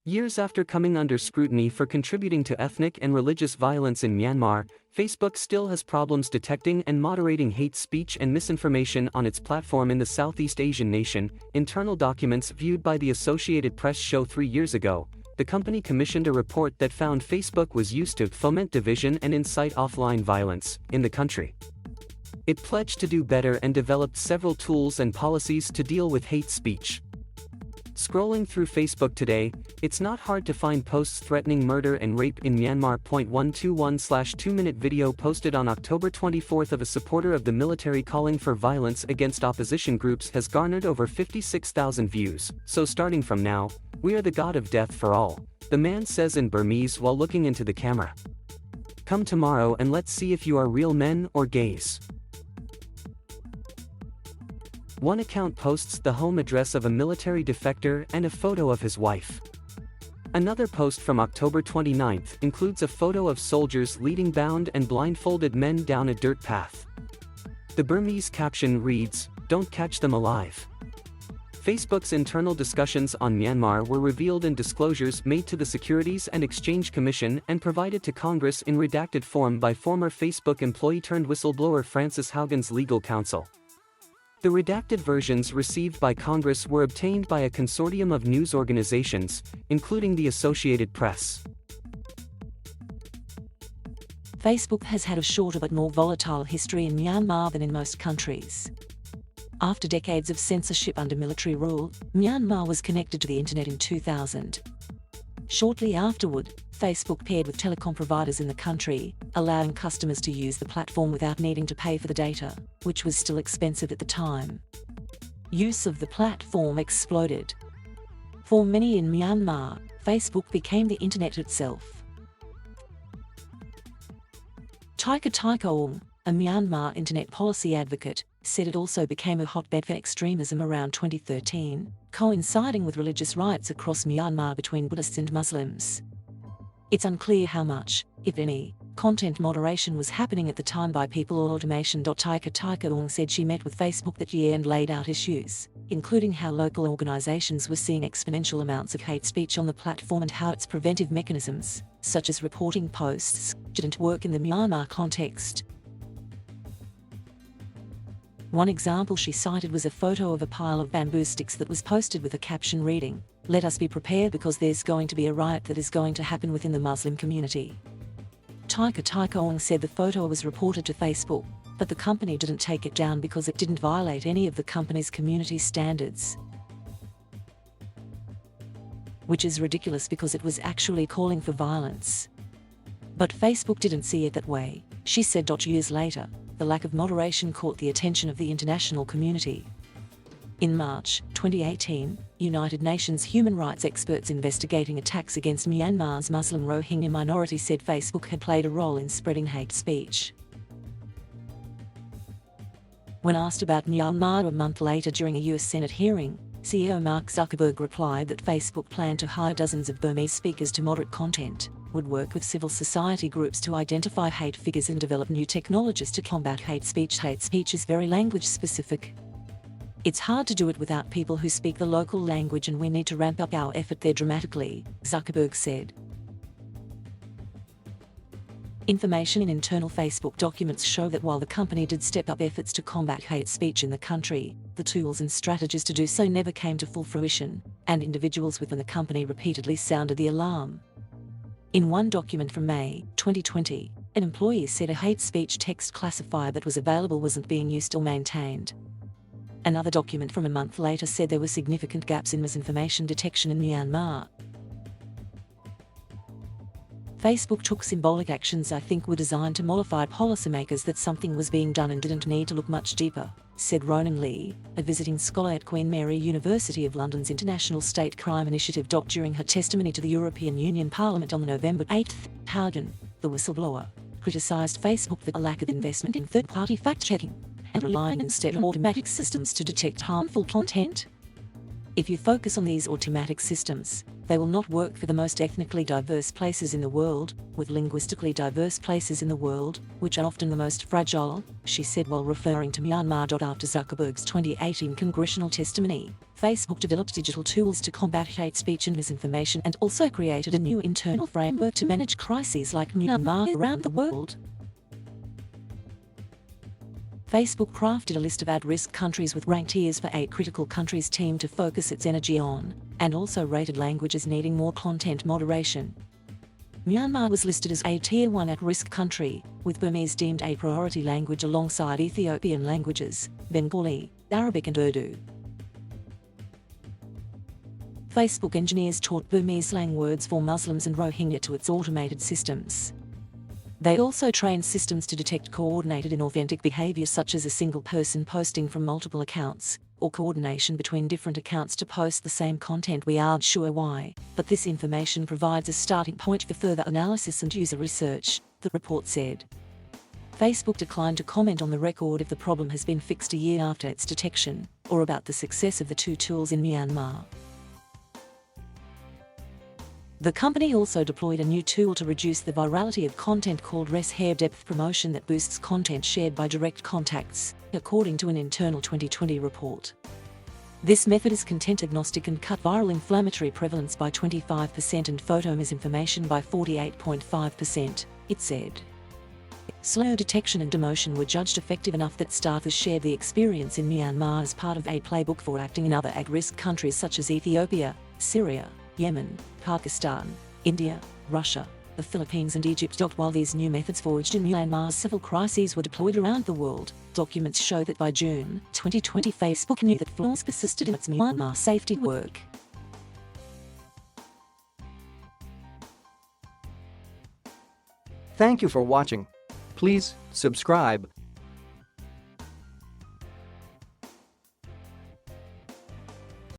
Years after coming under scrutiny for contributing to ethnic and religious violence in Myanmar, Facebook still has problems detecting and moderating hate speech and misinformation on its platform in the Southeast Asian nation. Internal documents viewed by the Associated Press show 3 years ago, the company commissioned a report that found Facebook was used to foment division and incite offline violence in the country. It pledged to do better and developed several tools and policies to deal with hate speech. Scrolling through Facebook today, it's not hard to find posts threatening murder and rape in Myanmar. 121/2-minute video posted on October 24 of a supporter of the military calling for violence against opposition groups has garnered over 56,000 views. So starting from now, we are the god of death for all, the man says in Burmese while looking into the camera. Come tomorrow and let's see if you are real men or gays. One account posts the home address of a military defector and a photo of his wife. Another post from October 29 includes a photo of soldiers leading bound and blindfolded men down a dirt path. The Burmese caption reads, "Don't catch them alive." Facebook's internal discussions on Myanmar were revealed in disclosures made to the Securities and Exchange Commission and provided to Congress in redacted form by former Facebook employee-turned-whistleblower Francis Haugen's legal counsel. The redacted versions received by Congress were obtained by a consortium of news organizations, including the Associated Press. Facebook has had a shorter but more volatile history in Myanmar than in most countries. After decades of censorship under military rule, Myanmar was connected to the internet in 2000. Shortly afterward, Facebook paired with telecom providers in the country, allowing customers to use the platform without needing to pay for the data, which was still expensive at the time. Use of the platform exploded. For many in Myanmar, Facebook became the internet itself. Taika Aung, a Myanmar internet policy advocate, said it also became a hotbed for extremism around 2013, coinciding with religious riots across Myanmar between Buddhists and Muslims. It's unclear how much, if any, content moderation was happening at the time by people or automation. Taika Aung said she met with Facebook that year and laid out issues, including how local organizations were seeing exponential amounts of hate speech on the platform and how its preventive mechanisms, such as reporting posts, didn't work in the Myanmar context. One example she cited was a photo of a pile of bamboo sticks that was posted with a caption reading, "Let us be prepared because there's going to be a riot that is going to happen within the Muslim community." Taika Aung said the photo was reported to Facebook, but the company didn't take it down because it didn't violate any of the company's community standards. Which is ridiculous because it was actually calling for violence. But Facebook didn't see it that way, she said. Years later, the lack of moderation caught the attention of the international community. In March 2018, United Nations human rights experts investigating attacks against Myanmar's Muslim Rohingya minority said Facebook had played a role in spreading hate speech. When asked about Myanmar a month later during a US Senate hearing, CEO Mark Zuckerberg replied that Facebook planned to hire dozens of Burmese speakers to moderate content, would work with civil society groups to identify hate figures and develop new technologies to combat hate speech. Hate speech is very language specific. It's hard to do it without people who speak the local language, and we need to ramp up our effort there dramatically, Zuckerberg said. Information in internal Facebook documents show that while the company did step up efforts to combat hate speech in the country, the tools and strategies to do so never came to full fruition, and individuals within the company repeatedly sounded the alarm. In one document from May 2020, an employee said a hate speech text classifier that was available wasn't being used or maintained. Another document from a month later said there were significant gaps in misinformation detection in Myanmar. Facebook took symbolic actions I think were designed to mollify policymakers that something was being done and didn't need to look much deeper, said Ronan Lee, a visiting scholar at Queen Mary University of London's International State Crime Initiative. During her testimony to the European Union Parliament on November 8, Haugen, the whistleblower, criticised Facebook for a lack of investment in third-party fact-checking and relying instead on automatic systems to detect harmful content. If you focus on these automatic systems, They will not work for the most ethnically diverse places in the world, with linguistically diverse places in the world, which are often the most fragile, she said while referring to Myanmar. After Zuckerberg's 2018 congressional testimony, Facebook developed digital tools to combat hate speech and misinformation and also created a new internal framework to manage crises like Myanmar around the world. Facebook crafted a list of at-risk countries with ranked tiers for 8 critical countries team to focus its energy on, and also rated languages needing more content moderation. Myanmar was listed as a Tier 1 at-risk country, with Burmese deemed a priority language alongside Ethiopian languages, Bengali, Arabic and Urdu. Facebook engineers taught Burmese slang words for Muslims and Rohingya to its automated systems. They also trained systems to detect coordinated inauthentic behavior such as a single person posting from multiple accounts, or coordination between different accounts to post the same content. We aren't sure why, but this information provides a starting point for further analysis and user research, the report said. Facebook declined to comment on the record if the problem has been fixed a year after its detection, or about the success of the two tools in Myanmar. The company also deployed a new tool to reduce the virality of content called Res Hair Depth Promotion that boosts content shared by direct contacts, according to an internal 2020 report. This method is content agnostic and cut viral inflammatory prevalence by 25% and photo misinformation by 48.5%, it said. Slow detection and demotion were judged effective enough that staffers shared the experience in Myanmar as part of a playbook for acting in other at-risk countries such as Ethiopia, Syria, Yemen, Pakistan, India, Russia, the Philippines and Egypt. While these new methods forged in Myanmar's civil crises were deployed around the world, documents show that by June 2020 Facebook knew that flaws persisted in its Myanmar safety work. Thank you for watching. Please subscribe.